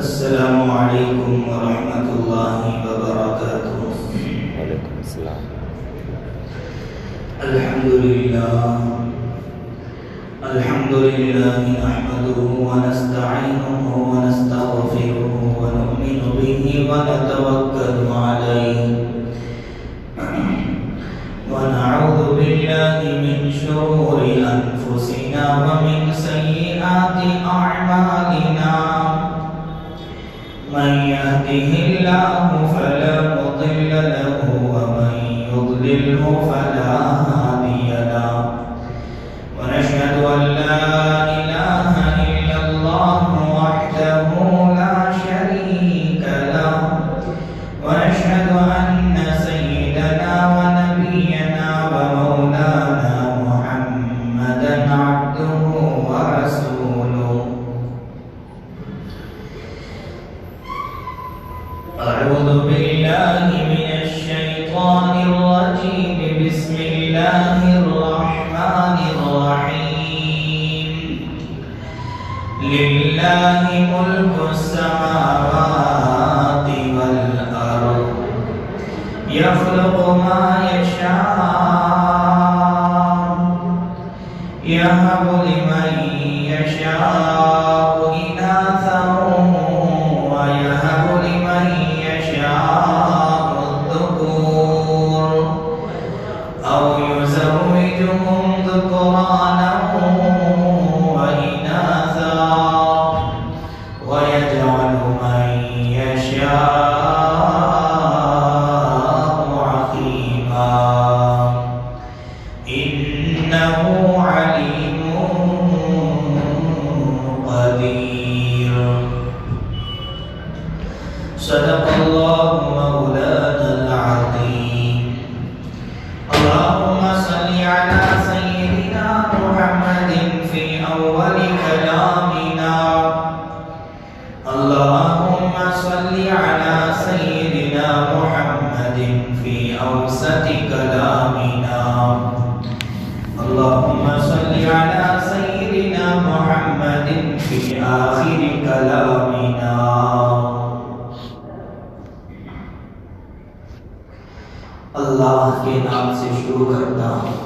السلام علیکم ورحمۃ اللہ وبرکاتہ۔ وعلیکم السلام۔ الحمد للہ نحمده ونستعینه ونستغفره ونؤمن به ونتوکل علیہ ونعوذ باللہ من شرور انفسنا ومن سیئات اعمالنا، من يهده الله فلا مضل له ومن يضلله فلا هادي له، ونشهد أن لا إله إلا الله وحده لا شريك له، ونشهد أن سيدنا ونبينا ومولانا محمدا عبده ورسوله۔ أعوذ بالله من الشيطان الرجيم، بسم الله الرحمن الرحيم۔ لله ملك السماوات والأرض، يخلق ما يشاء، يهب لمن يشاء إناثا ويهب لمن يشاء الذكور، أو يزوجهم ذكرانا وإناثا ويجعل من يشاء عقيما، إنه عليم قدير۔ صدق الله مولانا العظيم۔ اللهم صل على سيدنا محمد في أول كلامنا، اللهم صل على سيدنا محمد في أوسط كلامنا، اللهم صل على سيدنا محمد في آخر كلامنا۔ اللہ کے نام سے شروع کرتا ہوں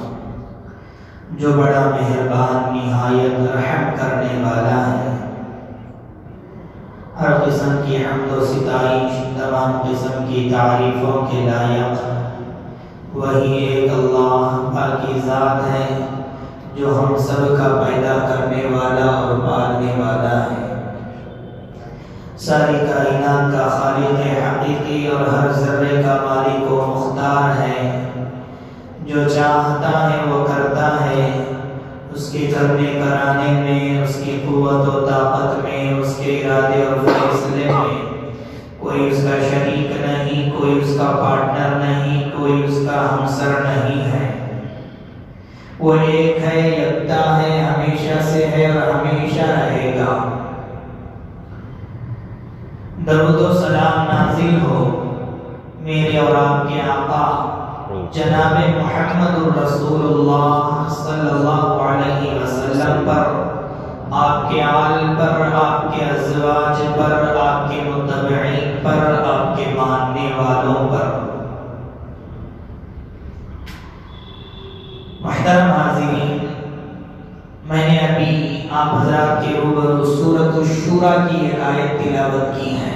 جو بڑا مہربان نہایت رحم کرنے والا ہے۔ ہر قسم کی حمد و ستائش، تمام قسم کی تعریفوں کے لائق وہی ایک اللہ پاکی ذات ہے جو ہم سب کا پیدا کرنے والا اور پالنے والا ہے، ساری کائنات کا خالق حقیقی اور ہر ذرے کا مالک و مختار ہے، جو چاہتا ہے وہ کرتا ہے، اس کے کرنے کرانے میں، اس کی قوت و طاقت میں، اس کے ارادے اور فیصلے میں کوئی اس کا شریک نہیں، کوئی اس کا پارٹنر نہیں، کوئی اس کا ہمسر نہیں ہے۔ وہ ایک ہے، یکتا ہے، ہمیشہ سے ہے اور ہمیشہ رہے گا۔ درود و سلام نازل ہو میرے اور آپ کے آقا جناب محمد الرسول اللہ صلی اللہ علیہ وسلم پر، آپ کے آل پر، آپ کے ازواج پر، آپ کے متبعین پر، آپ کے ماننے والوں پر۔ محترم حاضرین، میں نے ابھی آپ حضرات کے روبرو سورۃ الشورى کی ایک آیت تلاوت کی ہے۔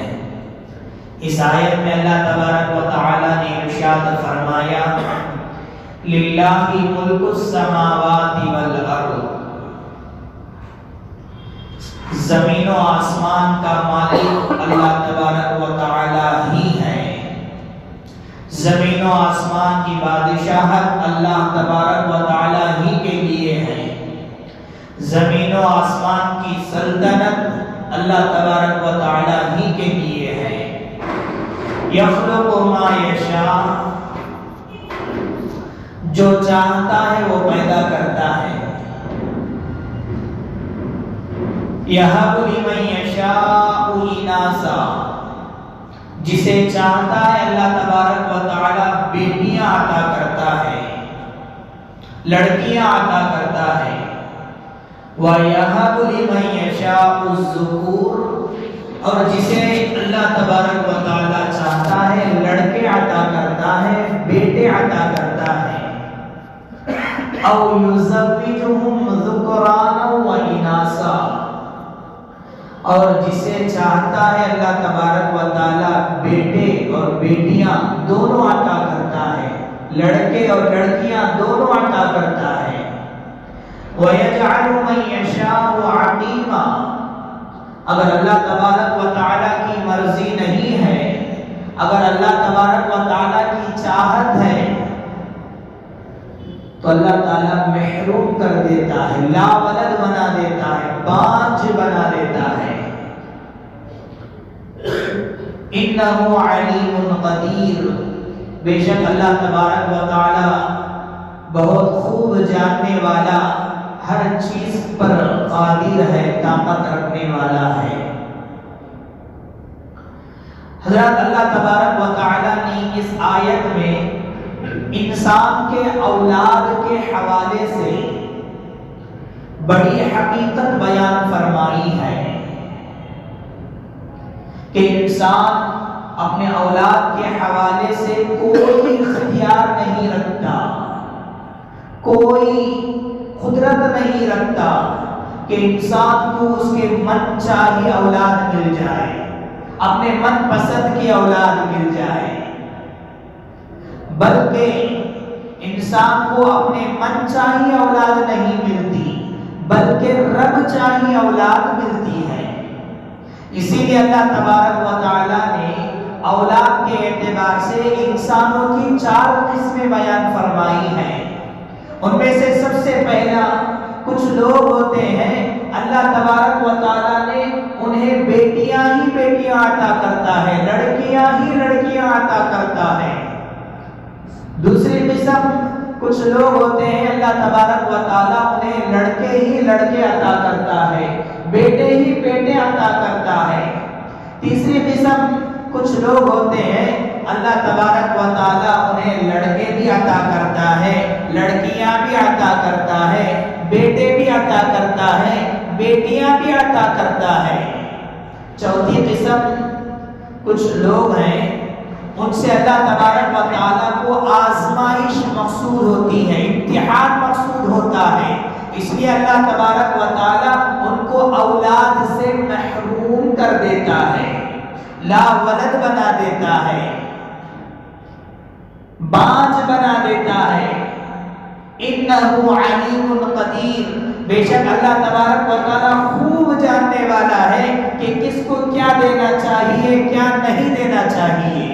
اس آیت میں اللہ تبارک و تعالی نے ارشاد فرمایا، للہ ملک السماوات والارض، زمین و آسمان کا مالک اللہ تبارک و تعالی ہی ہے۔ زمین و آسمان کی بادشاہت اللہ تبارک و تعالی ہی کے لیے ہے۔ زمین و آسمان کی سلطنت اللہ تبارک و تعالی ہی کے لیے ہے۔ یخلق ما یشاء، جو چاہتا ہے وہ پیدا کرتا ہے۔ یہب لمن یشاء اناسا، جسے چاہتا ہے اللہ تبارک و تعالی بیٹیاں عطا کرتا ہے، لڑکیاں عطا کرتا ہے۔ وَيَهَبُ لِمَن يَشَاءُ الذُّكُورَ، اور جسے اللہ تبارک و تعالی چاہتا ہے لڑکے عطا کرتا ہے، بیٹے عطا کرتا ہے۔ او یزوجہم ذکرانا و اناسا، اور جسے چاہتا ہے اللہ تبارک و تعالی بیٹے اور بیٹیاں دونوں عطا کرتا ہے، لڑکے اور لڑکیاں دونوں عطا کرتا ہے۔ وَيَجْعَلُ مَن يَشَاءُ عَقِيمًا، اگر اللہ تبارک و تعالی کی مرضی نہیں ہے، اگر اللہ تبارک و تعالی کی چاہت ہے تو اللہ تعالیٰ محروم کر دیتا ہے، لا ولد بنا دیتا ہے، بانجھ بنا دیتا ہے۔ انہ علیم قدیر، بے شک اللہ تبارک و تعالی بہت خوب جاننے والا، ہر چیز پر قادر ہے، طاقت رکھنے والا ہے۔ حضرت اللہ تبارک و تعالی نے اس آیت میں انسان کے اولاد کے حوالے سے بڑی حقیقت بیان فرمائی ہے کہ انسان اپنے اولاد کے حوالے سے کوئی اختیار نہیں رکھتا، کوئی قدرت نہیں رکھتا کہ انسان کو اس کے من چاہی اولاد مل جائے، اپنے من پسند کی اولاد مل جائے، بلکہ انسان کو اپنے من چاہی اولاد نہیں ملتی، بلکہ رب چاہی اولاد ملتی ہے۔ اسی لیے اللہ تبارک و تعالی نے اولاد کے اعتبار سے انسانوں کی 4 قسمیں بیان فرمائی ہیں۔ ان میں سے سب سے پہلا، کچھ لوگ ہوتے ہیں اللہ تبارک و تعالی نے انہیں بیٹیاں ہی بیٹیاں عطا کرتا ہے، لڑکیاں ہی لڑکیاں عطا کرتا ہے۔ دوسری قسم، کچھ لوگ ہوتے ہیں اللہ تبارک و تعالیٰ انہیں لڑکے ہی لڑکے عطا کرتا ہے، بیٹے ہی بیٹے عطا کرتا ہے۔ تیسری قسم، کچھ لوگ ہوتے ہیں اللہ تبارک و تعالیٰ انہیں لڑکے بھی عطا کرتا ہے، لڑکیاں بھی عطا کرتا ہے، بیٹے بھی عطا کرتا ہے، بیٹیاں بھی عطا کرتا ہے۔ چوتھی قسم، کچھ لوگ ہیں ان سے اللہ تبارک و تعالیٰ کو آزمائش مقصود ہوتی ہے، امتحان مقصود ہوتا ہے، اس لیے اللہ تبارک و تعالیٰ ان کو اولاد سے محروم کر دیتا ہے، لا ولد بنا دیتا ہے، بانجھ بنا دیتا ہے۔ انہ علیم قدیر، بے شک اللہ تبارک و تعالیٰ خوب جاننے والا ہے کہ کس کو کیا دینا چاہیے، کیا نہیں دینا چاہیے۔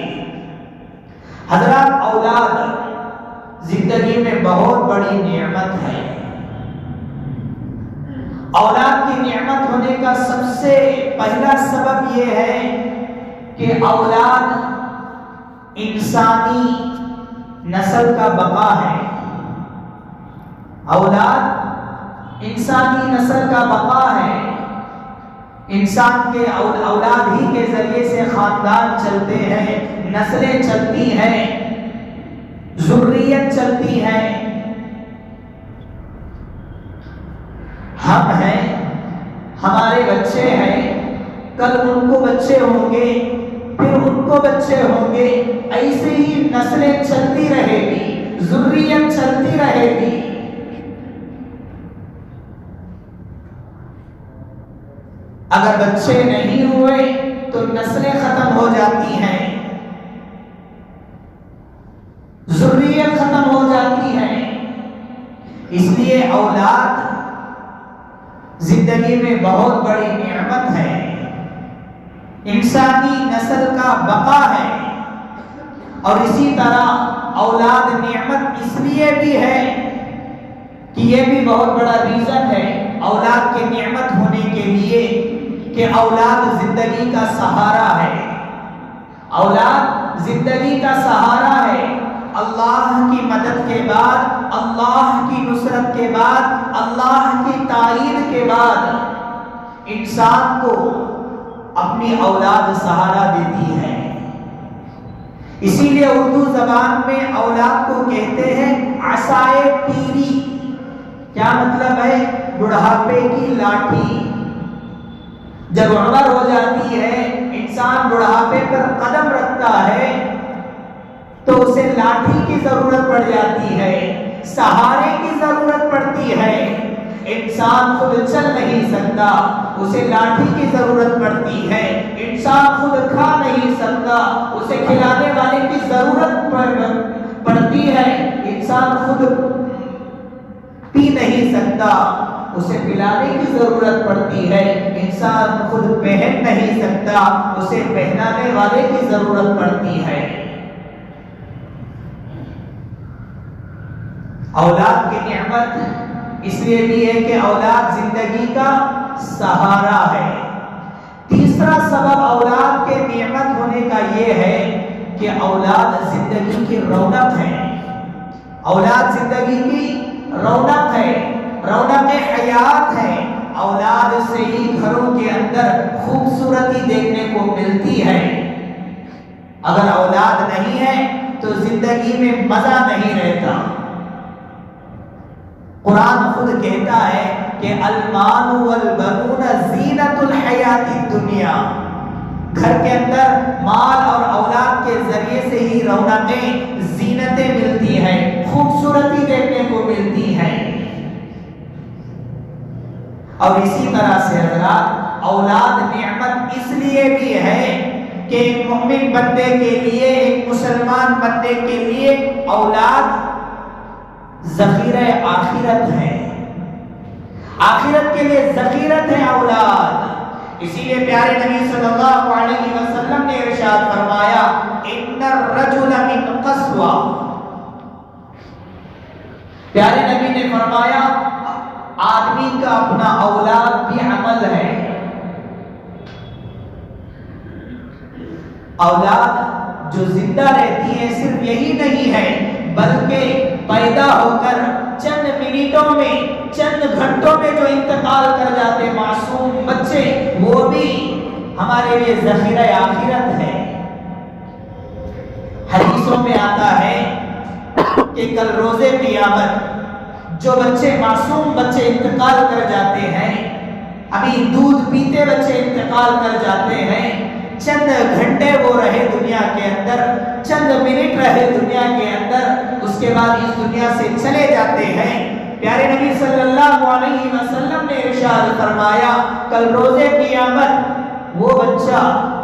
حضرات، اولاد زندگی میں بہت بڑی نعمت ہے۔ اولاد کی نعمت ہونے کا سب سے پہلا سبب یہ ہے کہ اولاد انسانی نسل کا بقا ہے، اولاد انسانی نسل کا بقا ہے۔ انسان کے اولاد ہی کے ذریعے سے خاندان چلتے ہیں، نسلیں چلتی ہیں، ذریت چلتی ہے۔ ہم ہیں، ہمارے بچے ہیں، کل ان کو بچے ہوں گے، پھر ان کو بچے ہوں گے، ایسے ہی نسلیں چلتی رہے گی، ذریت چلتی رہے گی۔ اگر بچے نہیں ہوئے تو نسلیں ختم ہو جاتی ہیں، ذریت ختم ہو جاتی ہے۔ اس لیے اولاد زندگی میں بہت بڑی نعمت ہے، انسانی نسل کا بقا ہے۔ اور اسی طرح اولاد نعمت اس لیے بھی ہے کہ یہ بھی بہت بڑا ریزن ہے اولاد کے نعمت ہونے کے لیے کہ اولاد زندگی کا سہارا ہے، اولاد زندگی کا سہارا ہے۔ اللہ کی مدد کے بعد، اللہ کی نصرت کے بعد، اللہ کی تائید کے بعد انسان کو اپنی اولاد سہارا دیتی ہے۔ اسی لیے اردو زبان میں اولاد کو کہتے ہیں عصائے پیری۔ کیا مطلب ہے؟ بڑھاپے کی لاٹھی۔ جب عمر ہو جاتی ہے، انسان بڑھاپے پر قدم رکھتا ہے تو اسے لاٹھی کی ضرورت پڑ جاتی ہے، سہارے کی ضرورت پڑتی ہے، انسان خود چل نہیں سکتا، اسے لاٹھی کی ضرورت پڑتی ہے، انسان خود کھا نہیں سکتا، اسے کھلانے والے کی ضرورت پڑتی ہے، انسان خود پی نہیں سکتا، اسے پلانے کی ضرورت پڑتی ہے، انسان خود پہن نہیں سکتا، اسے پہنانے والے کی ضرورت پڑتی ہے۔ اولاد کی نعمت اس لیے بھی ہے کہ اولاد زندگی کا سہارا ہے۔ تیسرا سبب اولاد کے نعمت ہونے کا یہ ہے کہ اولاد زندگی کی رونق ہے، اولاد زندگی کی رونق ہے، رونق حیات ہے، اولاد سے ہی گھروں کے اندر خوبصورتی دیکھنے کو ملتی ہے۔ اگر اولاد نہیں ہے تو زندگی میں مزہ نہیں رہتا۔ قرآن خود کہتا ہے کہ المال والبنون زینت الحیات الدنیا، گھر کے اندر مال اور اولاد کے ذریعے سے ہی رونقیں، زینتیں ملتی ہیں، خوبصورتی دیکھنے کو ملتی ہے۔ اور اسی طرح سے حضرات اولاد نعمت اس لیے بھی ہے کہ ایک مومن بندے کے لیے، ایک مسلمان بندے کے لیے اولاد ذخیرہ آخرت ہے، آخرت کے لیے ذخیرت ہے اولاد۔ اسی لیے پیارے نبی صلی اللہ علیہ وسلم نے ارشاد فرمایا ان الرجل من قسوہ، پیارے نبی نے فرمایا آدمی کا اپنا اولاد بھی عمل ہے۔ اولاد جو زندہ رہتی ہے صرف یہی نہیں ہے بلکہ پیدا ہو کر چند منٹوں میں، چند گھنٹوں میں جو انتقال کر جاتے معصوم بچے، وہ بھی ہمارے لیے ذخیرہ آخرت ہے۔ حدیثوں میں آتا ہے کہ کل روز قیامت جو بچے، معصوم بچے انتقال کر جاتے ہیں، ابھی دودھ پیتے بچے انتقال کر جاتے ہیں، چند گھنٹے وہ رہے دنیا کے اندر، چند منٹ رہے دنیا کے اندر، اس کے بعد اس دنیا سے چلے جاتے ہیں۔ پیارے نبی صلی اللہ علیہ وسلم نے ارشاد فرمایا کل روز قیامت وہ بچہ،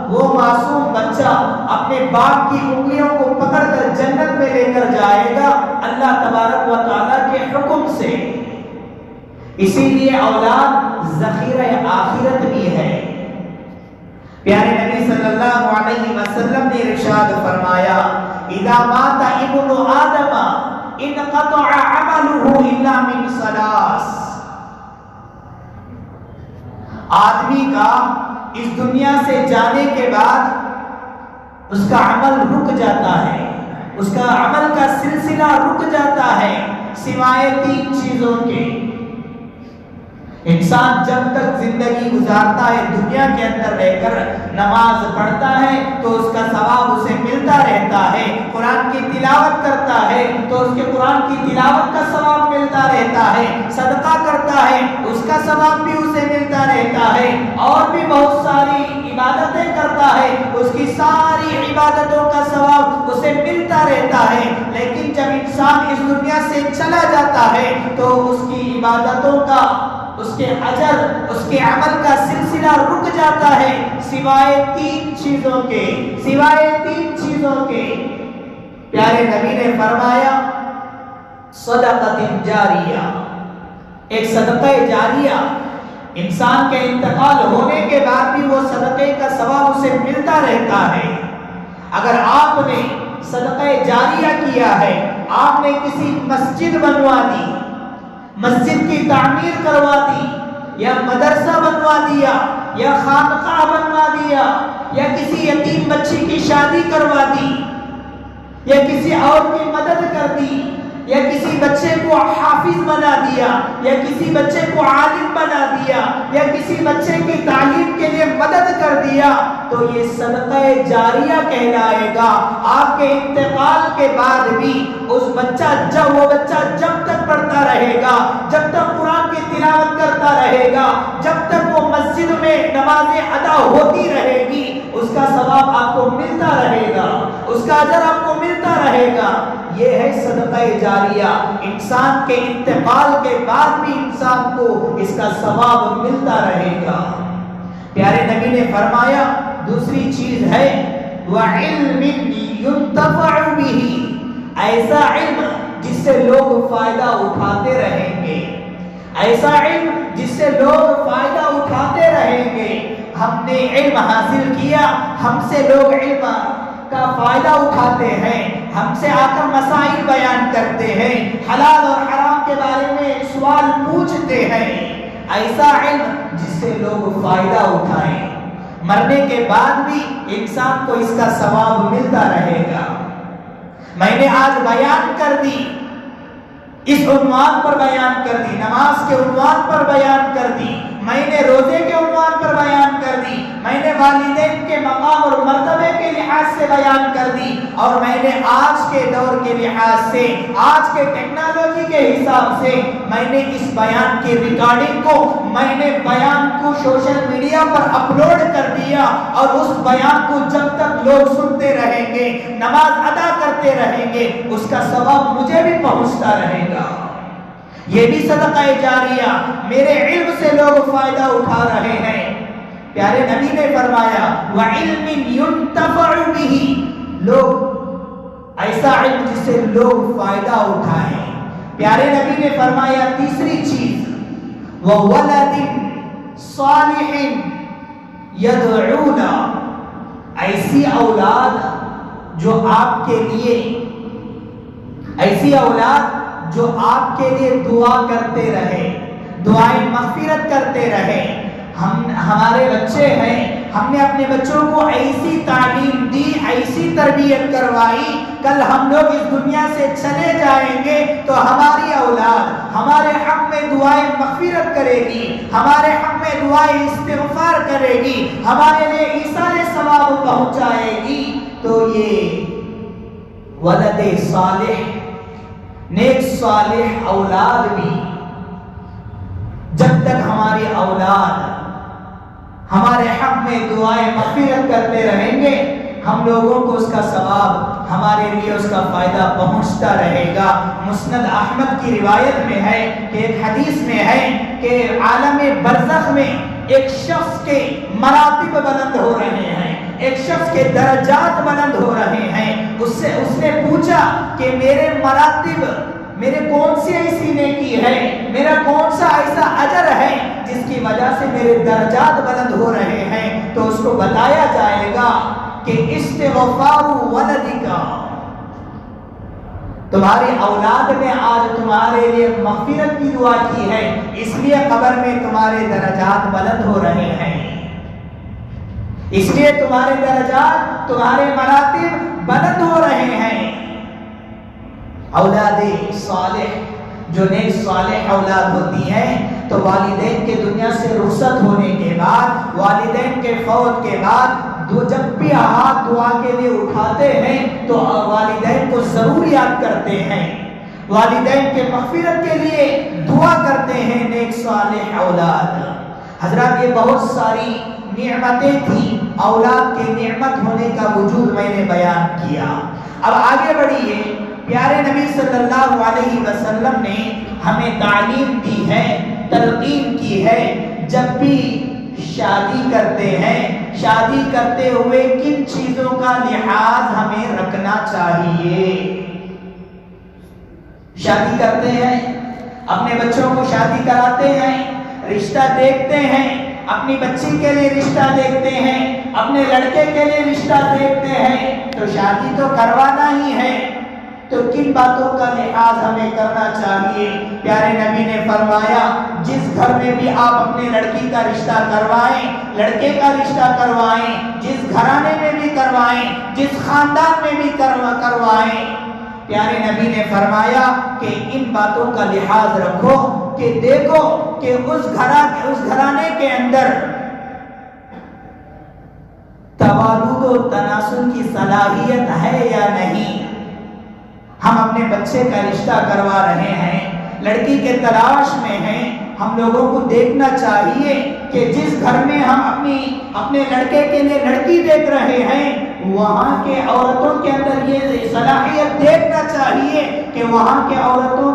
وہ معصوم بچہ اپنے باپ کی انگلیوں کو پکڑ کر جنت میں لے کر جائے گا اللہ تبارک و تعالیٰ کے حکم سے۔ اسی لیے اولاد ذخیرہ آخرت بھی ہے۔ پیارے نبی صلی اللہ علیہ وسلم نے ارشاد فرمایا اذا مات ابن آدم انقطع عمله الا من ثلاث، آدمی کا اس دنیا سے جانے کے بعد اس کا عمل رک جاتا ہے، اس کا عمل کا سلسلہ رک جاتا ہے سوائے تین چیزوں کے۔ انسان جب تک زندگی گزارتا ہے دنیا کے اندر رہ کر، نماز پڑھتا ہے تو اس کا ثواب اسے ملتا رہتا ہے، قرآن کی تلاوت کرتا ہے تو اس کے قرآن کی تلاوت کا ثواب ملتا رہتا ہے، صدقہ کرتا ہے اس کا ثواب بھی اسے ملتا رہتا ہے، اور بھی بہت ساری عبادتیں کرتا ہے اس کی ساری عبادتوں کا ثواب اسے ملتا رہتا ہے۔ لیکن جب انسان اس دنیا سے چلا جاتا ہے تو اس کی عبادتوں کا، اس کے اجر، اس کے عمل کا سلسلہ رک جاتا ہے سوائے تین چیزوں کے، سوائے تین چیزوں کے۔ پیارے نبی نے فرمایا صدقۃ جاریہ، ایک صدقہ جاریہ، انسان کے انتقال ہونے کے بعد بھی وہ صدقے کا ثواب اسے ملتا رہتا ہے۔ اگر آپ نے صدقہ جاریہ کیا ہے، آپ نے کسی مسجد بنوا دی، مسجد کی تعمیر کروا دی، یا مدرسہ بنوا دیا، یا خانقاہ بنوا دیا، یا کسی یتیم بچی کی شادی کروا دی، یا کسی اور کی مدد کر دی، یا کسی بچے کو حافظ بنا دیا یا کسی بچے کو عالم بنا دیا یا کسی بچے کی تعلیم کے لیے مدد کر دیا تو یہ صدقہ جاریہ کہلائے گا. آپ کے انتقال کے بعد بھی اس وہ بچہ جب تک پڑھتا رہے گا، جب تک قرآن کی تلاوت کرتا رہے گا، جب تک وہ مسجد میں نمازیں ادا ہوتی رہے گی، اس کا ثواب آپ کو ملتا رہے گا، اس کا اجر آپ کو ملتا رہے گا. یہ ہے صدقہ جاریہ. انسان کے انتقال کے بعد بھی انسان کو اس کا ثواب ملتا رہے گا. پیارے نبی نے فرمایا دوسری چیز ہے وَعِلْمٍ يُنْتَفَعُ بِهِ، ایسا علم جس سے لوگ فائدہ اٹھاتے رہیں گے، ایسا علم جس سے لوگ فائدہ اٹھاتے رہیں گے. ہم نے علم حاصل کیا، ہم سے لوگ علم کا فائدہ اٹھاتے ہیں، ہم سے آ کر مسائل بیان کرتے ہیں، حلال اور حرام کے بارے میں سوال پوچھتے ہیں. ایسا علم جس سے لوگ فائدہ اٹھائیں، مرنے کے بعد بھی انسان کو اس کا ثواب ملتا رہے گا. میں نے آج بیان کر دی، اس عنوان پر بیان کر دی، نماز کے عنوان پر بیان کر دی، میں نے روزے کے عنوان پر بیان کر دی، میں نے والدین کے مقام اور مرتبے کے لحاظ سے بیان کر دی، اور میں نے آج کے دور کے لحاظ سے، آج کے ٹیکنالوجی کے حساب سے میں نے اس بیان کی ریکارڈنگ کو، میں نے بیان کو سوشل میڈیا پر اپلوڈ کر دیا. اور اس بیان کو جب تک لوگ سنتے رہیں گے، نماز ادا کرتے رہیں گے، اس کا ثواب مجھے بھی پہنچتا رہے گا. یہ بھی صدقہ جاریہ، میرے علم سے لوگ فائدہ اٹھا رہے ہیں. پیارے نبی نے فرمایا وَعِلْمٍ يُنْتَفَعُ بِهِ، لوگ ایسا علم جس سے لوگ فائدہ اٹھائیں. پیارے نبی نے فرمایا تیسری چیز وَوَلَدٍ صَالِحٍ يَدْعُو لَهُ، ایسی اولاد جو آپ کے لیے، ایسی اولاد جو آپ کے لیے دعا کرتے رہے، دعائیں مغفرت کرتے رہے. ہمارے بچے ہیں، ہم نے اپنے بچوں کو ایسی تعلیم دی، ایسی تربیت کروائی، کل ہم لوگ اس دنیا سے چلے جائیں گے تو ہماری اولاد ہمارے حق میں دعائیں مغفرت کرے گی، ہمارے حق میں دعائیں استغفار کرے گی، ہمارے لیے ایصال ثواب پہنچائے گی. تو یہ ولد صالح، نیک صالح اولاد بھی، جب تک ہماری اولاد ہمارے حق میں دعائیں مغفرت کرتے رہیں گے، ہم لوگوں کو اس کا ثواب، ہمارے لیے اس کا فائدہ پہنچتا رہے گا. مسند احمد کی روایت میں ہے کہ ایک حدیث میں ہے کہ عالم برزخ میں ایک شخص کے مراتب بلند ہو رہے ہیں، ایک شخص کے درجات بلند ہو رہے ہیں. اس نے پوچھا کہ میرے مراتب، میرے کون سی ایسی نیکی ہے، میرا کون سا ایسا اجر ہے جس کی وجہ سے میرے درجات بلند ہو رہے ہیں. تو اس کو بتایا جائے گا کہ استغفار ولدک، تمہاری اولاد نے آج تمہارے لیے مغفرت کی دعا کی ہے، اس لیے قبر میں تمہارے درجات بلند ہو رہے ہیں، اس لیے تمہارے درجات، تمہارے مراتب بلند ہو رہے ہیں. اولاد صالح، جو نیک صالح اولاد ہوتی ہیں تو والدین کے دنیا سے رخصت ہونے کے بعد، والدین کے فوت کے بعد جب بھی ہاتھ دعا کے لیے اٹھاتے ہیں تو والدین کو ضرور یاد کرتے ہیں، والدین کے مغفرت کے لیے دعا کرتے ہیں نیک صالح اولاد. حضرات یہ بہت ساری نعمتیں تھیں، اولاد کے نعمت ہونے کا وجود میں نے بیان کیا. اب آگے بڑھیے. پیارے نبی صلی اللہ علیہ وسلم نے ہمیں تعلیم دی ہے، تلقین کی ہے، جب بھی شادی کرتے ہیں، شادی کرتے ہوئے کن چیزوں کا لحاظ ہمیں رکھنا چاہیے. شادی کرتے ہیں، اپنے بچوں کو شادی کراتے ہیں، رشتہ دیکھتے ہیں، اپنی بچی کے لیے رشتہ دیکھتے ہیں، اپنے لڑکے کے لیے رشتہ دیکھتے ہیں، تو شادی تو کروانا ہی ہے، تو کن باتوں کا لحاظ ہمیں کرنا چاہیے. پیارے نبی نے فرمایا جس گھر میں بھی آپ اپنے لڑکی کا رشتہ کروائیں، لڑکے کا رشتہ کروائیں، جس گھرانے میں بھی کروائیں، جس خاندان میں بھی کروائیں، پیارے نبی نے فرمایا کہ ان باتوں کا لحاظ رکھو کہ دیکھو کہ اس گھرانے کے اندر توالد و تناسل کی صلاحیت ہے یا نہیں. ہم اپنے بچے کا رشتہ کروا رہے ہیں، لڑکی کے تلاش میں ہیں. ہم لوگوں کو دیکھنا چاہیے کہ جس گھر میں ہم اپنے لڑکے کے لیے لڑکی دیکھ رہے ہیں وہاں کے عورتوں کے اندر یہ صلاحیت دیکھنا چاہیے کہ وہاں کے عورتوں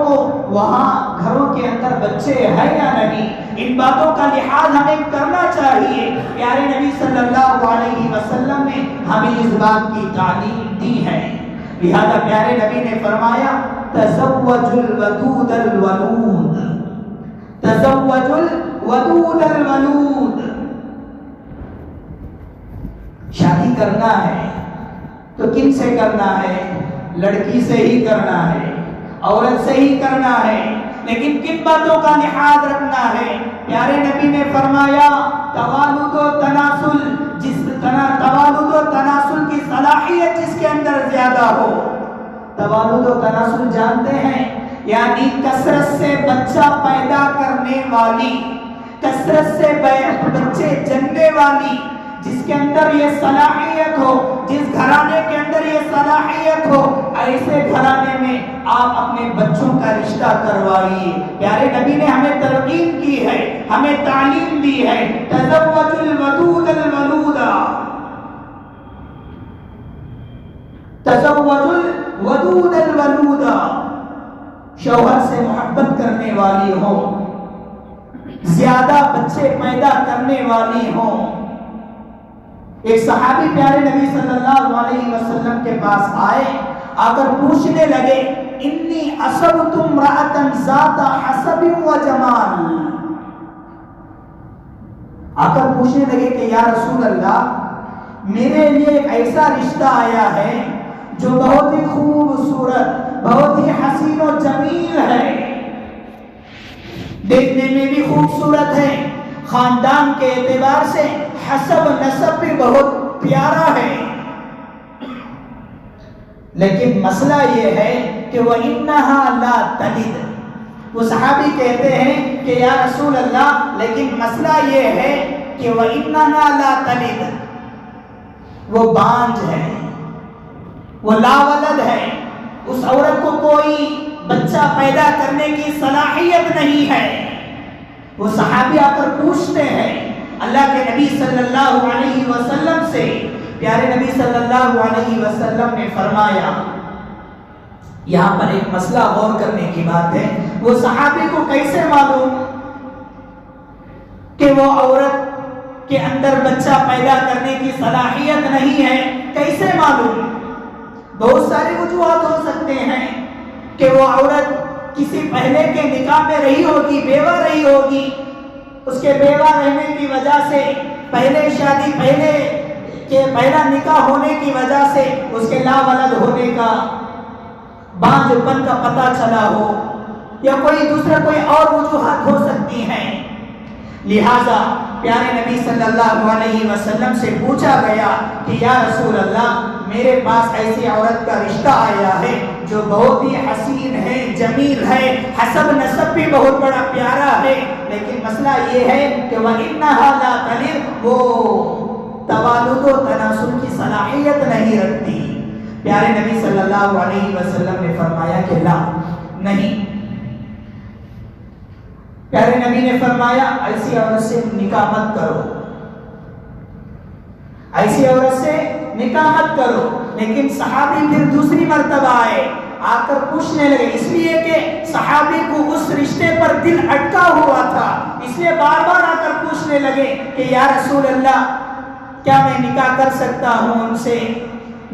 کو وہاں گھروں کے اندر بچے ہیں یا نہیں. ان باتوں کا لحاظ ہمیں کرنا چاہیے. پیارے نبی صلی اللہ علیہ وسلم نے ہمیں اس بات کی تعلیم دی ہے. لہذا پیارے نبی نے فرمایا تزوج الودود الولود، تزوج الودود الولود. شادی کرنا ہے تو کن سے کرنا ہے؟ لڑکی سے ہی کرنا ہے، عورت سے ہی کرنا ہے. لیکن کن باتوں کا لحاظ رکھنا ہے؟ پیارے نبی نے فرمایا توالد و تناسل، توالد و تناسل کی صلاحیت جس کے اندر زیادہ ہو. توالد و تناسل جانتے ہیں؟ یعنی کثرت سے بچہ پیدا کرنے والی، کثرت سے بچے جننے والی، جس کے اندر یہ صلاحیت ہو، جس گھرانے کے اندر یہ صلاحیت ہو، ایسے گھرانے میں آپ اپنے بچوں کا رشتہ کروائیے. پیارے نبی نے ہمیں ترغیب کی ہے، ہمیں تعلیم دی ہے تزوج الودود الولودا، تزوج الودود الولودا. شوہر سے محبت کرنے والی ہو، زیادہ بچے پیدا کرنے والی ہو. ایک صحابی پیارے نبی صلی اللہ علیہ وسلم کے پاس آئے، آ کر پوچھنے لگے انی اصبت امرأة ذات حسب و جمال. آ کر پوچھنے لگے کہ یا رسول اللہ میرے لیے ایک ایسا رشتہ آیا ہے جو بہت ہی خوبصورت، بہت ہی حسین و جمیل ہے، دیکھنے میں بھی خوبصورت ہے، خاندان کے اعتبار سے حسب نسب بھی بہت پیارا ہے. لیکن مسئلہ یہ ہے کہ وَإِنَّهَا لَا تَلِدُ. وہ صحابی کہتے ہیں کہ یا رسول اللہ لیکن مسئلہ یہ ہے کہ وَإِنَّهَا لَا تَلِدُ، وہ بانجھ ہے، وہ لاولد ہے، اس عورت کو کوئی بچہ پیدا کرنے کی صلاحیت نہیں ہے. وہ صحابی آ کر پوچھتے ہیں اللہ کے نبی صلی اللہ علیہ وسلم سے. پیارے نبی صلی اللہ علیہ وسلم نے فرمایا، یہاں پر ایک مسئلہ غور کرنے کی بات ہے. وہ صحابی کو کیسے معلوم کہ وہ عورت کے اندر بچہ پیدا کرنے کی صلاحیت نہیں ہے؟ کیسے معلوم؟ بہت ساری وجوہات ہو سکتے ہیں کہ وہ عورت کسی پہلے کے نکاح میں رہی ہوگی، بیوہ رہی ہوگی، اس کے بیوہ رہنے کی وجہ سے، پہلے شادی، پہلا نکاح ہونے کی وجہ سے اس کے لاولد ہونے کا، بانجھ پن کا پتہ چلا ہو، یا کوئی اور وجوہات ہو سکتی ہیں. لہذا پیارے نبی صلی اللہ علیہ وسلم سے پوچھا گیا کہ یا رسول اللہ میرے پاس ایسی عورت کا رشتہ آیا ہے جو بہت ہی حسین ہے، جمیل ہے، حسب نسب بھی بہت بڑا پیارا ہے، لیکن مسئلہ یہ ہے کہ وَإِنَّهَا لَا تَلِدُ، وہ توالد و تناسل کی صلاحیت نہیں رکھتی. پیارے نبی صلی اللہ علیہ وسلم نے فرمایا کہ لا، نہیں. پیارے نبی نے فرمایا ایسی عورت سے نکاح مت کرو، ایسی عورت سے نکاح مت کرو. لیکن صحابی پھر دوسری مرتبہ آئے، آ کر پوچھنے لگے، اس لیے کہ صحابی کو اس رشتے پر دل اٹکا ہوا تھا، اس لیے بار بار آ کر پوچھنے لگے کہ یا رسول اللہ کیا میں نکاح کر سکتا ہوں ان سے؟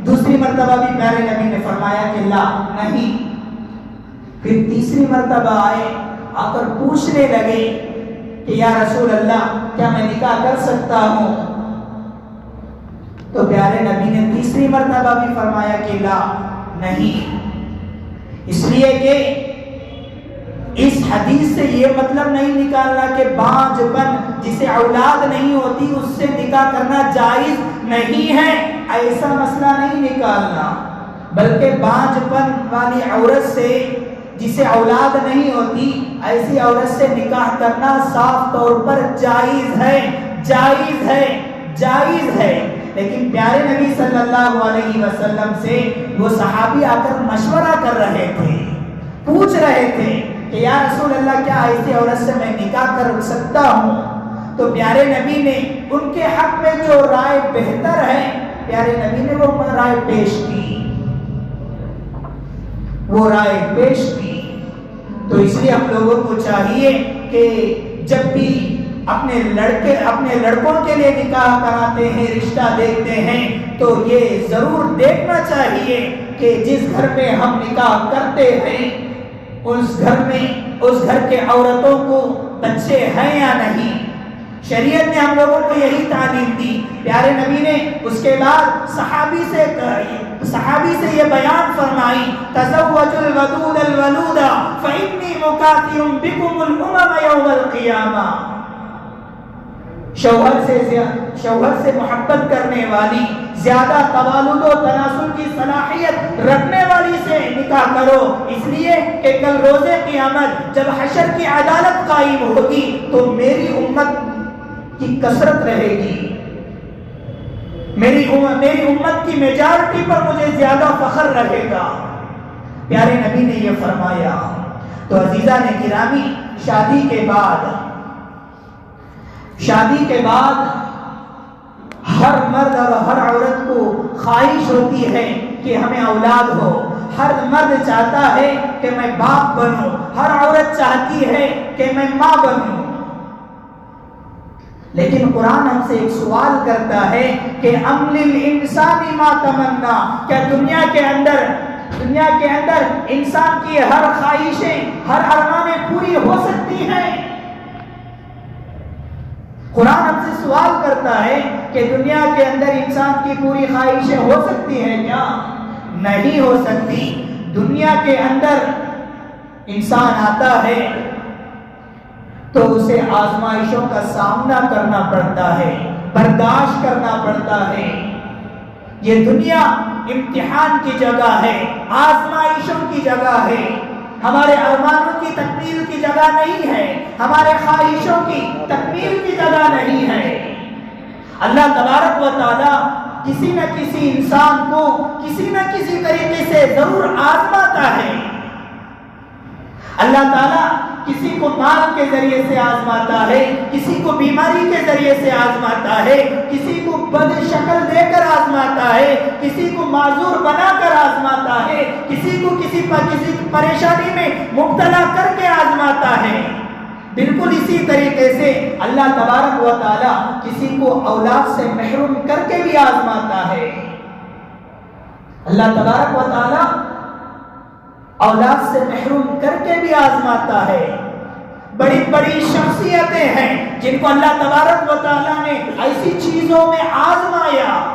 دوسری مرتبہ بھی پیارے نبی نے فرمایا کہ لا، نہیں. پھر تیسری مرتبہ آئے، آ کر پوچھنے لگے کہ یا رسول اللہ کیا میں نکاح کر سکتا ہوں؟ تو پیارے نبی نے تیسری مرتبہ بھی فرمایا کہ لا، نہیں. اس لیے کہ اس حدیث سے یہ مطلب نہیں نکالنا کہ بانجھ پن، جسے اولاد نہیں ہوتی اس سے نکاح کرنا جائز نہیں ہے، ایسا مسئلہ نہیں نکالنا. بلکہ بانجھ پن والی عورت سے جسے اولاد نہیں ہوتی ایسی عورت سے نکاح کرنا صاف طور پر جائز ہے، جائز ہے، جائز ہے۔ لیکن پیارے نبی صلی اللہ علیہ وسلم سے وہ صحابی آ کر مشورہ کر رہے تھے، پوچھ رہے تھے کہ یا رسول اللہ کیا ایسی عورت سے میں نکاح کر سکتا ہوں؟ تو پیارے نبی نے ان کے حق میں جو رائے بہتر ہے پیارے نبی نے وہ رائے پیش کی، وہ رائے پیش کی۔ تو اس لیے ہم لوگوں کو چاہیے کہ جب بھی اپنے لڑکوں کے لیے نکاح کراتے ہیں، رشتہ دیکھتے ہیں، تو یہ ضرور دیکھنا چاہیے کہ جس گھر میں ہم نکاح کرتے ہیں اس گھر کے عورتوں کو بچے ہیں یا نہیں۔ شریعت نے ہم لوگوں کو یہی تعلیم دی۔ پیارے نبی نے اس کے بعد صحابی سے یہ بیان فرمائی، تزوجوا الودود الولود فإني مكاثر بكم الأمم يوم القيامة۔ شوہر سے محبت کرنے والی، زیادہ توالد و تناسل کی صلاحیت رکھنے والی سے نکاح کرو، اس لیے کہ کل روز قیامت جب حشر کی عدالت قائم ہوگی تو میری امت کی کثرت رہے گی، میری امت کی میجارٹی پر مجھے زیادہ فخر رہے گا۔ پیارے نبی نے یہ فرمایا۔ تو عزیزان گرامی، شادی کے بعد ہر مرد اور ہر عورت کو خواہش ہوتی ہے کہ ہمیں اولاد ہو، ہر مرد چاہتا ہے کہ میں باپ بنوں، ہر عورت چاہتی ہے کہ میں ماں بنوں۔ لیکن قرآن ہم سے ایک سوال کرتا ہے کہ ام للانسان ما تمنا، کیا دنیا کے اندر انسان کی ہر خواہشیں، ہر ارمانیں پوری ہو سکتی ہیں؟ قرآن ہم سے سوال کرتا ہے کہ دنیا کے اندر انسان کی پوری خواہشیں ہو سکتی ہیں کیا؟ نہیں ہو سکتی۔ دنیا کے اندر انسان آتا ہے تو اسے آزمائشوں کا سامنا کرنا پڑتا ہے، برداشت کرنا پڑتا ہے۔ یہ دنیا امتحان کی جگہ ہے، آزمائشوں کی جگہ ہے، ہمارے ارمانوں کی تکمیل کی جگہ نہیں ہے، ہمارے خواہشوں کی تکمیل کی جگہ نہیں ہے۔ اللہ تبارک و تعالی کسی نہ کسی انسان کو کسی نہ کسی طریقے سے ضرور آزماتا ہے۔ اللہ تعالیٰ کسی کو مال کے ذریعے سے آزماتا ہے، کسی کو بیماری کے ذریعے سے آزماتا ہے، کسی کو بد شکل دے کر آزماتا ہے، کسی کو معذور بنا کر آزماتا ہے، کسی کو کسی پریشانی میں مبتلا کر کے آزماتا ہے۔ بالکل اسی طریقے سے اللہ تبارک و تعالی کسی کو اولاد سے محروم کر کے بھی آزماتا ہے۔ اللہ تبارک و تعالی اولاد سے محروم کر کے بھی آزماتا ہے۔ بڑی بڑی شخصیتیں ہیں جن کو اللہ تبارک و تعالیٰ نے ایسی چیزوں میں آزمایا،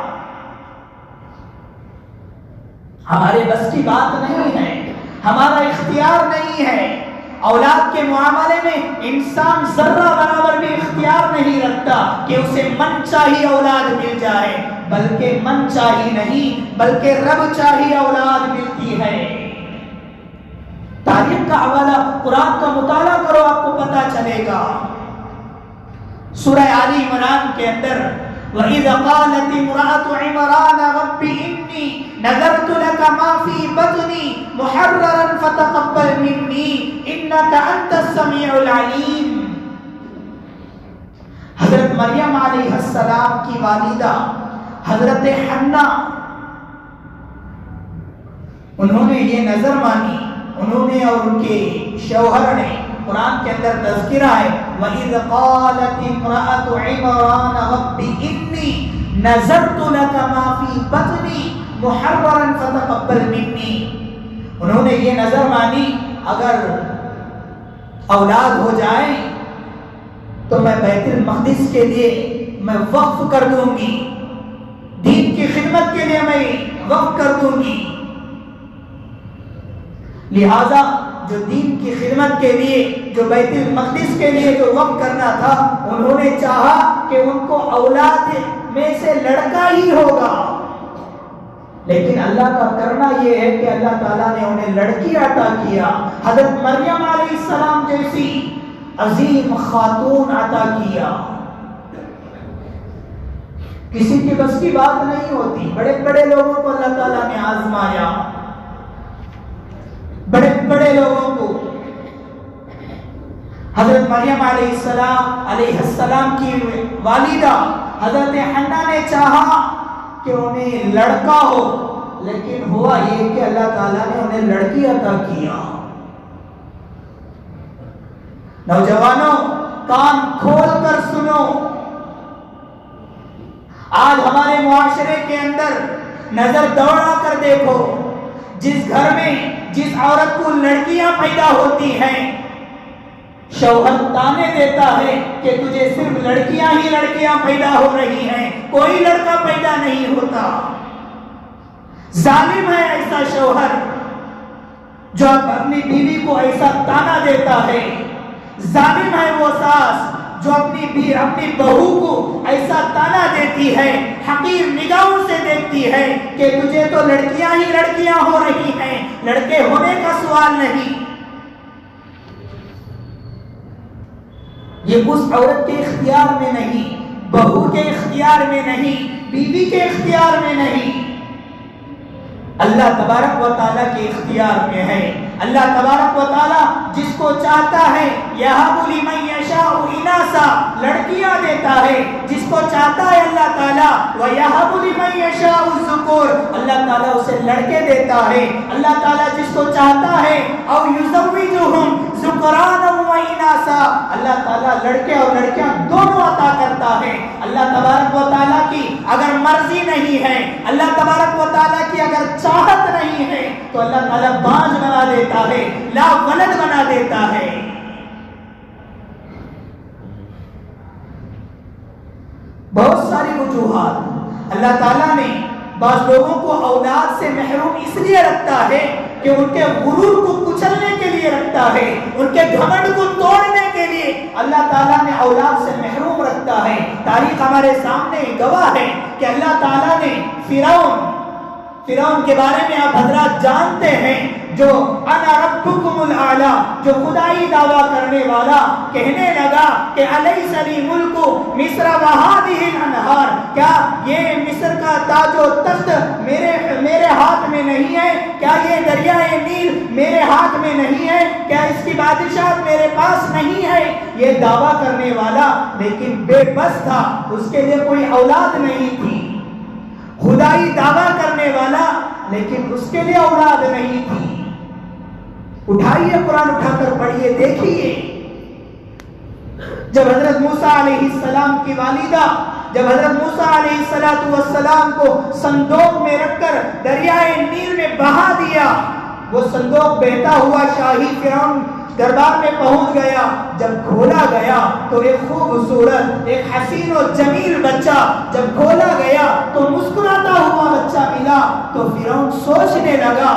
ہمارے بس کی بات نہیں ہے، ہمارا اختیار نہیں ہے۔ اولاد کے معاملے میں انسان ذرہ برابر بھی اختیار نہیں رکھتا کہ اسے من چاہی اولاد مل جائے، بلکہ من چاہی نہیں بلکہ رب چاہی اولاد ملتی ہے۔ تعلیم کا حوالہ قرآن کا مطالعہ کرو، آپ کو پتہ چلے گا۔ سورہ آل عمران کے اندر وَإِذَا قَالَتِ امْرَأَتُ عِمْرَانَ رَبِّ إِنِّي نَذَرْتُ لَكَ مَا فِي بَطْنِي مُحَرَّرًا فَتَقَبَّلْ مِنِّي إِنَّكَ أَنْتَ السَّمِيعُ الْعَلِيمُ۔ حضرت مریم علیہ السلام کی والدہ حضرت حنہ، انہوں نے یہ نظر مانی، انہوں نے اور ان کے شوہر نے، قرآن کے اندر تذکرہ ہے وَإِذْ قَالَتِ امْرَأَتُ عِمْرَانَ رَبِّ إِنِّي نَذَرْتُ لَكَ مَا فِي بَطْنِي مُحَرَّرًا فَتَقَبَّلْ مِنِّي۔ انہوں نے یہ نظر مانی اگر اولاد ہو جائے تو میں بیت المقدس کے لیے میں وقف کر دوں گی، دین کی خدمت کے لیے میں وقف کر دوں گی۔ لہذا جو دین کی خدمت کے لیے، جو بیت المقدس کے لیے جو وقف کرنا تھا، انہوں نے چاہا کہ ان کو اولاد میں سے لڑکا ہی ہوگا۔ لیکن اللہ کا کرنا یہ ہے کہ اللہ تعالیٰ نے انہیں لڑکی عطا کیا، حضرت مریم علیہ السلام جیسی عظیم خاتون عطا کیا۔ کسی کی بس کی بات نہیں ہوتی، بڑے بڑے لوگوں کو اللہ تعالیٰ نے آزمایا، بڑے بڑے لوگوں کو۔ حضرت مریم علیہ السلام کی والدہ حضرت حنا نے چاہا کہ انہیں لڑکا ہو، لیکن ہوا یہ کہ اللہ تعالیٰ نے انہیں لڑکی عطا کیا۔ نوجوانوں کان کھول کر سنو، آج ہمارے معاشرے کے اندر نظر دوڑا کر دیکھو، جس گھر میں جس عورت کو لڑکیاں پیدا ہوتی ہیں، شوہر تانے دیتا ہے کہ تجھے صرف لڑکیاں ہی لڑکیاں پیدا ہو رہی ہیں، کوئی لڑکا پیدا نہیں ہوتا۔ ظالم ہے ایسا شوہر جو اپنی بیوی کو ایسا تانا دیتا ہے، ظالم ہے وہ ساس جو اپنی بہو کو ایسا تانا دیتی ہے، حقیر نگاہوں سے دیکھتی ہے کہ تجھے تو لڑکیاں ہی لڑکیاں ہو رہی ہیں، لڑکے ہونے کا سوال نہیں۔ یہ اس عورت کے اختیار میں نہیں، بہو کے اختیار میں نہیں، بیوی کے اختیار میں نہیں، اللہ تبارک و تعالیٰ کے اختیار میں ہے۔ اللہ تبارک و تعالیٰ جس کو چاہتا ہے یَهَبُ لِمَن يَشَاءُ إِنَاثًا لڑکیاں دیتا ہے، جس کو چاہتا ہے اللہ تعالیٰ وَيَهَبُ لِمَن يَشَاءُ الذُّكُورَ اللہ تعالیٰ اسے لڑکے دیتا ہے۔ اللہ تعالیٰ جس کو چاہتا ہے أَوْ يُزَوِّجُهُمْ ذُكْرَانًا وَإِنَاثًا اللہ تعالیٰ لڑکے اور لڑکیاں دونوں عطا کرتا ہے۔ اللہ تبارک و تعالیٰ کی اگر مرضی نہیں ہے، اللہ تبارک و تعالیٰ کی اگر چاہت نہیں ہے تو اللہ تعالیٰ باز بنا دیتا ہے، لا ولد بنا دیتا ہے۔ بہت ساری وجوہات اللہ تعالیٰ نے بعض لوگوں کو اولاد سے محروم اس لیے رکھتا ہے کہ ان کے غرور کو کچلنے کے لیے رکھتا ہے، ان کے گھمنڈ کو توڑنے کے لیے اللہ تعالیٰ نے اولاد سے محروم رکھتا ہے۔ تاریخ ہمارے سامنے گواہ ہے کہ اللہ تعالیٰ نے فرعون کے بارے میں آپ حضرات جانتے ہیں، جو انا ربکم الاعلی، جو خدائی دعویٰ کرنے والا کہنے لگا کہ الیس لی ملک مصر وہذہ الانہار کیا یہ مصر کا تاج و تخت میرے ہاتھ میں نہیں ہے؟ کیا یہ دریائے نیل میرے ہاتھ میں نہیں ہے؟ کیا اس کی بادشاہت میرے پاس نہیں ہے؟ یہ دعویٰ کرنے والا لیکن بے بس تھا، اس کے لیے کوئی اولاد نہیں تھی۔ خدائی دعویٰ کرنے والا لیکن اس کے لیے اولاد نہیں تھی۔ اٹھائیے قرآن اٹھا کر پڑھیے، دیکھیے جب حضرت موسیٰ علیہ السلام کی والدہ جب حضرت موسیٰ علیہ السلام کو صندوق میں رکھ کر دریائے نیل میں بہا دیا، وہ صندوق بہتا ہوا شاہی فرعون دربار میں پہنچ گیا۔ جب کھولا گیا تو ایک خوبصورت ایک حسین و جمیل بچہ جب کھولا گیا تو مسکراتا ہوا بچہ ملا، تو فرعون سوچنے لگا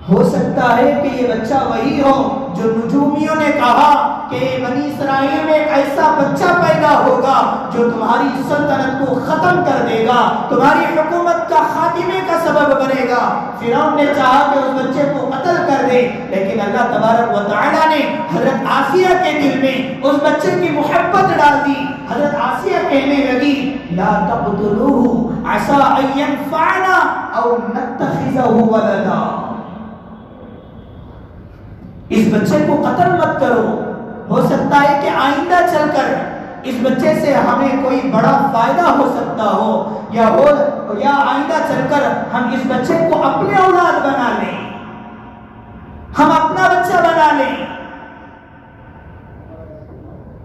ہو سکتا ہے کہ یہ بچہ وہی ہو جو نجومیوں نے کہا کہ بنی اسرائیل میں ایک ایسا بچہ پیدا ہوگا جو تمہاری سلطنت کو ختم کر دے گا، تمہاری حکومت کا خاتمے کا سبب بنے گا۔ فرعون نے چاہا کہ اس بچے کو قتل کر دے، لیکن اللہ تبارک و تعالیٰ نے حضرت آسیہ کے دل میں اس بچے کی محبت ڈال دی۔ حضرت آسیہ کہنے لگی لا تقتلوه عسى ان ينفعنا او نتخذه ولدا، اس بچے کو قتل مت کرو، ہو سکتا ہے کہ آئندہ چل کر اس بچے سے ہمیں کوئی بڑا فائدہ ہو سکتا ہو، یا آئندہ چل کر ہم اس بچے کو اپنے اولاد بنا لیں، ہم اپنا بچہ بنا لیں۔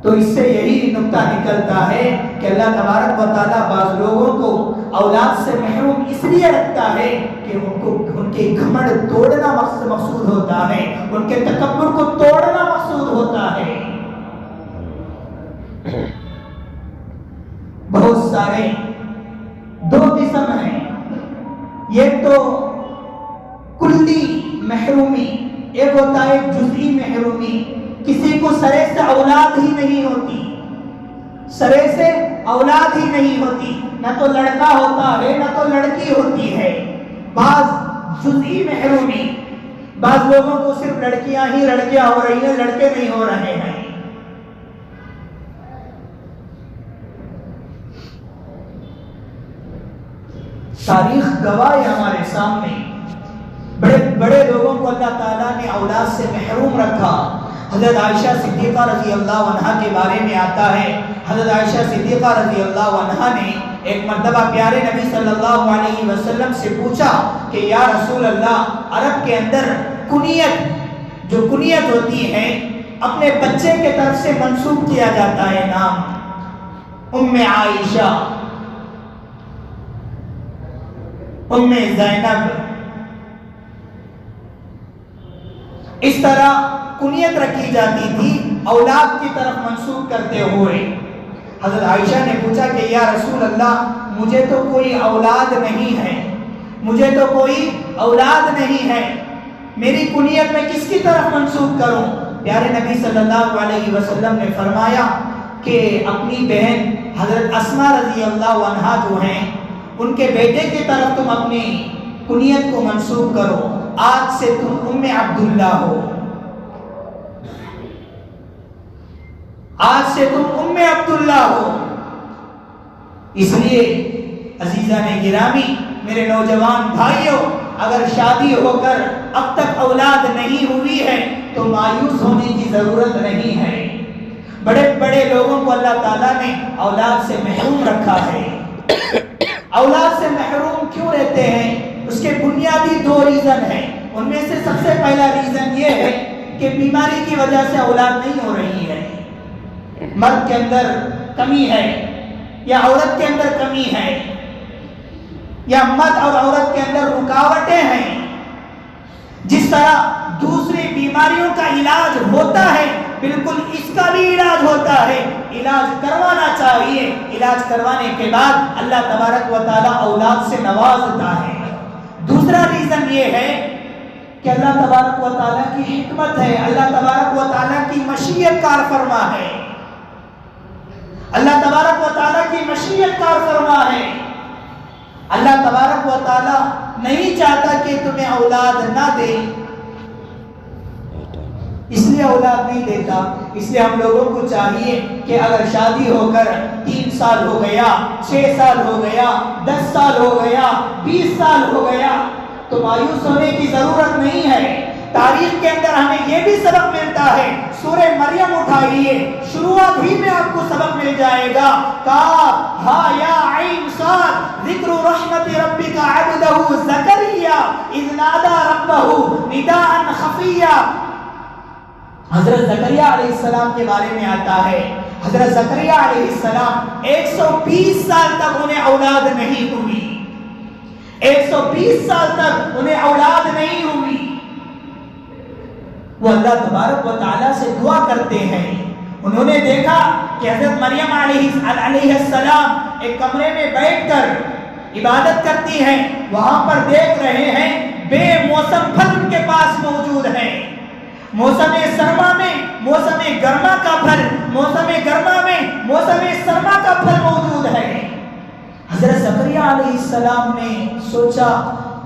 تو اس سے یہی نقطہ نکلتا ہے کہ اللہ تبارک و تعالیٰ بعض لوگوں کو اولاد سے محروم اس لیے رکھتا ہے کہ ان کے گھمنڈ توڑنا مقصود ہوتا ہے، ان کے تکبر کو توڑنا مقصود ہوتا ہے۔ بہت سارے دو قسم ہیں، یہ تو کلی محرومی، ایک ہوتا ہے جزئی محرومی، کسی کو سرے سے اولاد ہی نہیں ہوتی، سرے سے اولاد ہی نہیں ہوتی، نہ تو لڑکا ہوتا ہے نہ تو لڑکی ہوتی ہے، بعض جزئی محرومی، بعض لوگوں کو صرف لڑکیاں ہی لڑکیاں ہو رہی ہیں، لڑکے نہیں ہو رہے ہیں۔ تاریخ گواہ ہے ہمارے سامنے، بڑے بڑے لوگوں کو اللہ تعالیٰ نے اولاد سے محروم رکھا۔ حضرت عائشہ صدیقہ رضی اللہ عنہا کے بارے میں آتا ہے، حضرت عائشہ صدیقہ رضی اللہ عنہا نے ایک مرتبہ پیارے نبی صلی اللہ علیہ وسلم سے پوچھا کہ یا رسول اللہ، عرب کے اندر کنیت، جو کنیت ہوتی ہے اپنے بچے کے طرف سے منسوب کیا جاتا ہے نام، ام عائشہ، ام زینب، اس طرح کنیت رکھی جاتی تھی اولاد کی طرف منسوب کرتے ہوئے۔ حضرت عائشہ نے پوچھا کہ یا رسول اللہ، مجھے تو کوئی اولاد نہیں ہے، مجھے تو کوئی اولاد نہیں ہے، میری کنیت میں کس کی طرف منسوب کروں؟ پیارے نبی صلی اللہ علیہ وسلم نے فرمایا کہ اپنی بہن حضرت اسماء رضی اللہ عنہا جو ہیں، ان کے بیٹے کی طرف تم اپنی کنیت کو منسوب کرو، آج سے تم ام عبداللہ ہو، آج سے تم ام عبداللہ ہو۔ اس لیے عزیزان گرامی، میرے نوجوان بھائیوں، اگر شادی ہو کر اب تک اولاد نہیں ہوئی ہے تو مایوس ہونے کی ضرورت نہیں ہے۔ بڑے بڑے لوگوں کو اللہ تعالیٰ نے اولاد سے محروم رکھا ہے۔ اولاد سے محروم کیوں رہتے ہیں؟ اس کے بنیادی دو ریزن ہیں۔ ان میں سے سب سے پہلا ریزن یہ ہے کہ بیماری کی وجہ سے اولاد نہیں ہو رہی ہے، مرد کے اندر کمی ہے یا عورت کے اندر کمی ہے، یا مرد اور عورت کے اندر رکاوٹیں ہیں۔ جس طرح دوسری بیماریوں کا علاج ہوتا ہے، بالکل اس کا بھی علاج ہوتا ہے، علاج کروانا چاہیے، علاج کروانے کے بعد اللہ تبارک و تعالیٰ اولاد سے نوازتا ہے۔ دوسرا ریزن یہ ہے کہ اللہ تبارک و تعالیٰ کی حکمت ہے، اللہ تبارک و تعالیٰ کی مشیت کار فرما ہے، اللہ تبارک و تعالیٰ کی مشیت کار فرما ہے۔ اللہ تبارک و تعالیٰ نہیں چاہتا کہ تمہیں اولاد نہ دے، اس لیے اولاد نہیں دیتا۔ اس لیے ہم لوگوں کو چاہیے کہ اگر شادی ہو کر 3 سال ہو گیا، 6 سال ہو گیا، 10 سال ہو گیا، 20 سال ہو گیا تو مایوس ہونے کی ضرورت نہیں ہے۔ تاریخ کے اندر ہمیں یہ بھی سبق ملتا ہے، سورہ مریم اٹھائیے، شروعات ہی میں آپ کو سبق مل جائے گا، کاف ہا یا عین صاد، ذکر رحمت ربک عبدہ زکریا اذ نادى ربہ نداء خفیا۔ حضرت زکریا علیہ السلام کے بارے میں آتا ہے، حضرت زکریا علیہ السلام 120 سال تک انہیں اولاد نہیں ہوئی، 120 سال تک انہیں اولاد نہیں ہوئی۔ وہ اللہ تبارک و تعالیٰ سے دعا کرتے ہیں۔ انہوں نے دیکھا کہ حضرت مریم علیہ السلام ایک کمرے میں بیٹھ کر عبادت کرتی ہیں، وہاں پر دیکھ رہے ہیں بے موسم پھل ان کے پاس موجود ہیں، موسم سرما میں موسم گرما کا پھل، موسم گرما میں موسم سرما کا پھل موجود ہے۔ حضرت زکریا علیہ السلام نے سوچا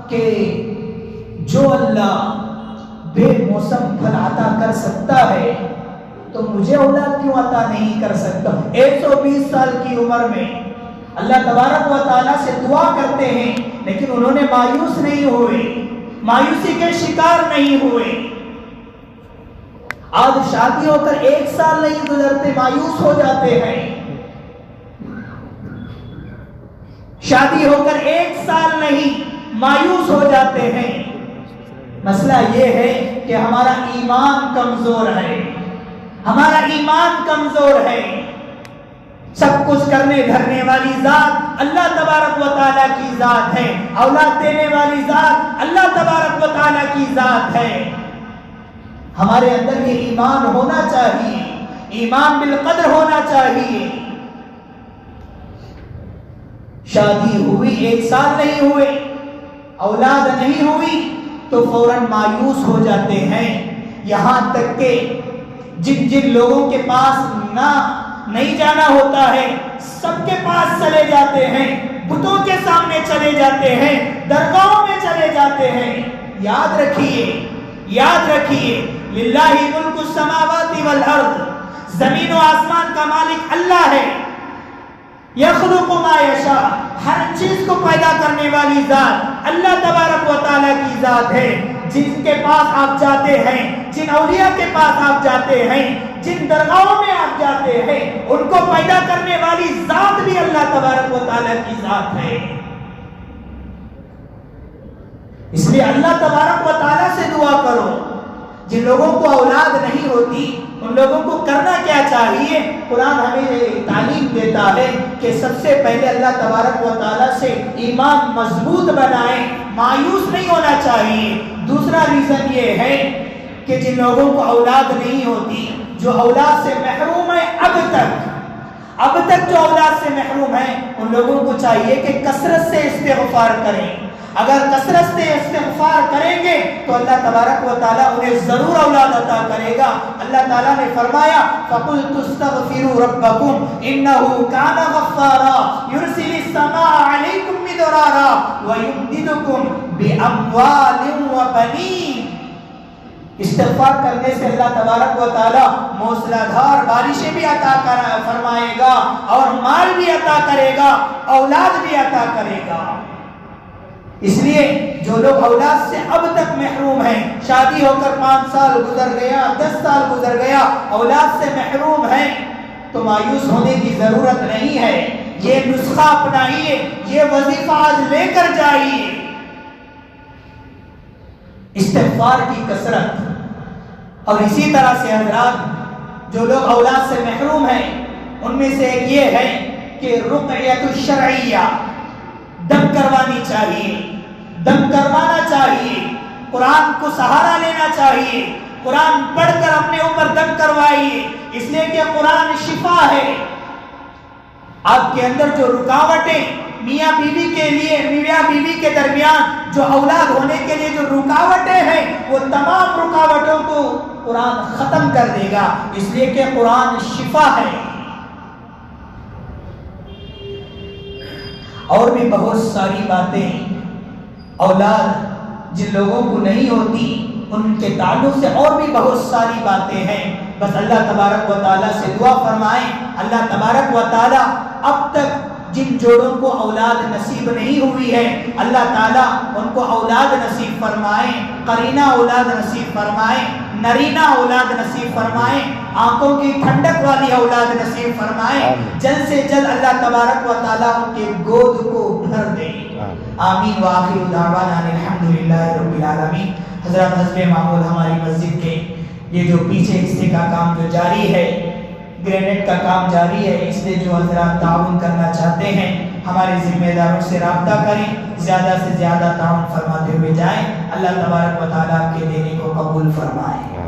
کہ جو اللہ بے موسم پھل عطا کر سکتا ہے تو مجھے اولاد کیوں عطا نہیں کر سکتا؟ 120 سال کی عمر میں اللہ تبارک و تعالیٰ سے دعا کرتے ہیں، لیکن انہوں نے مایوس نہیں ہوئے، مایوسی کے شکار نہیں ہوئے۔ آج شادی ہو کر 1 سال نہیں گزرتے مایوس ہو جاتے ہیں، شادی ہو کر 1 سال نہیں مایوس ہو جاتے ہیں۔ مسئلہ یہ ہے کہ ہمارا ایمان کمزور ہے، ہمارا ایمان کمزور ہے۔ سب کچھ کرنے دھرنے والی ذات اللہ تبارک و تعالیٰ کی ذات ہے، اولاد دینے والی ذات اللہ تبارک و تعالیٰ کی ذات ہے۔ ہمارے اندر یہ ایمان ہونا چاہیے، ایمان بالقدر ہونا چاہیے۔ شادی ہوئی 1 سال نہیں ہوئے، اولاد نہیں ہوئی تو فوراً مایوس ہو جاتے ہیں، یہاں تک کہ جن لوگوں کے پاس نہ نہیں جانا ہوتا ہے سب کے پاس چلے جاتے ہیں، بتوں کے سامنے چلے جاتے ہیں، درگاہوں میں چلے جاتے ہیں۔ یاد رکھیے للہ ملک السماوات والارض، زمین و آسمان کا مالک اللہ ہے۔ یخلق ما یشاء، ہر چیز کو پیدا کرنے والی ذات اللہ تبارک و تعالیٰ کی ذات ہے۔ جن کے پاس آپ جاتے ہیں، جن اولیاء کے پاس آپ جاتے ہیں، جن درگاہوں میں آپ جاتے ہیں، ان کو پیدا کرنے والی ذات بھی اللہ تبارک و تعالیٰ کی ذات ہے۔ اس لیے اللہ تبارک و تعالیٰ سے دعا کرو۔ جن لوگوں کو اولاد نہیں ہوتی ان لوگوں کو کرنا کیا چاہیے؟ قرآن ہمیں تعلیم دیتا ہے کہ سب سے پہلے اللہ تبارک و تعالیٰ سے ایمان مضبوط بنائیں، مایوس نہیں ہونا چاہیے۔ دوسرا ریزن یہ ہے کہ جن لوگوں کو اولاد نہیں ہوتی، جو اولاد سے محروم ہے اب تک جو اولاد سے محروم ہیں، ان لوگوں کو چاہیے کہ کثرت سے استغفار کریں۔ اگر کثرت سے استغفار کریں گے تو اللہ تبارک و تعالیٰ انہیں ضرور اولاد عطا کرے گا۔ اللہ تعالیٰ نے فرمایا فَقُلْتُ اسْتَغْفِرُوا رَبَّكُمْ إِنَّهُ كَانَ غَفَّارًا يُرْسِلِ السَّمَاءَ عَلَيْكُمْ مِدْرَارًا وَيُمْدِدْكُمْ بِأَمْوَالٍ وَبَنِينَ۔ استغفار کرنے سے اللہ تبارک و تعالیٰ موسلا دھار بارشیں بھی عطا فرمائے گا اور مال بھی عطا کرے گا، اولاد بھی عطا کرے گا۔ اس لیے جو لوگ اولاد سے اب تک محروم ہیں، شادی ہو کر 5 سال گزر گیا، 10 سال گزر گیا، اولاد سے محروم ہیں، تو مایوس ہونے کی ضرورت نہیں ہے۔ یہ نسخہ اپنائیے، یہ وظیفہ آج لے کر جائیے، استغفار کی کثرت۔ اور اسی طرح سے حضرات، جو لوگ اولاد سے محروم ہیں ان میں سے ایک یہ ہے کہ رقیۃ الشرعیہ، دم کروانی چاہیے، دم کروانا چاہیے، قرآن کو سہارا لینا چاہیے، قرآن پڑھ کر اپنے اوپر دم کروائیے، اس لیے کہ قرآن شفا ہے۔ آپ کے اندر جو رکاوٹیں میاں بیوی کے درمیان جو اولاد ہونے کے لیے جو رکاوٹیں ہیں، وہ تمام رکاوٹوں کو قرآن ختم کر دے گا، اس لیے کہ قرآن شفا ہے۔ اور بھی بہت ساری باتیں، اولاد جن لوگوں کو نہیں ہوتی ان کے تعلق سے اور بھی بہت ساری باتیں ہیں۔ بس اللہ تبارک و تعالیٰ سے دعا فرمائیں، اللہ تبارک و تعالیٰ اب تک جن جوڑوں کو اولاد نصیب نہیں ہوئی ہے، اللہ تعالیٰ ان کو اولاد نصیب فرمائیں، قرینہ اولاد نصیب فرمائیں، نرینہ اولاد نصیب فرمائیں، آنکھوں کی ٹھنڈک والی اولاد نصیب فرمائیں، جلد سے جلد اللہ تبارک و تعالیٰ ان کے گود کو بھر دیں۔ آمین وآخر دعوانا الحمدللہ رب العالمین۔ حضرات حسب معمول ہماری مسجد کے یہ جو پیچھے حصے کا کام جو جاری ہے، گرینیٹ کا کام جاری ہے، اس لیے جو حضرات تعاون کرنا چاہتے ہیں ہمارے ذمہ داروں سے رابطہ کریں، زیادہ سے زیادہ تعاون فرماتے ہوئے جائیں۔ اللہ تبارک و تعالیٰ آپ کے دینے کو قبول فرمائے۔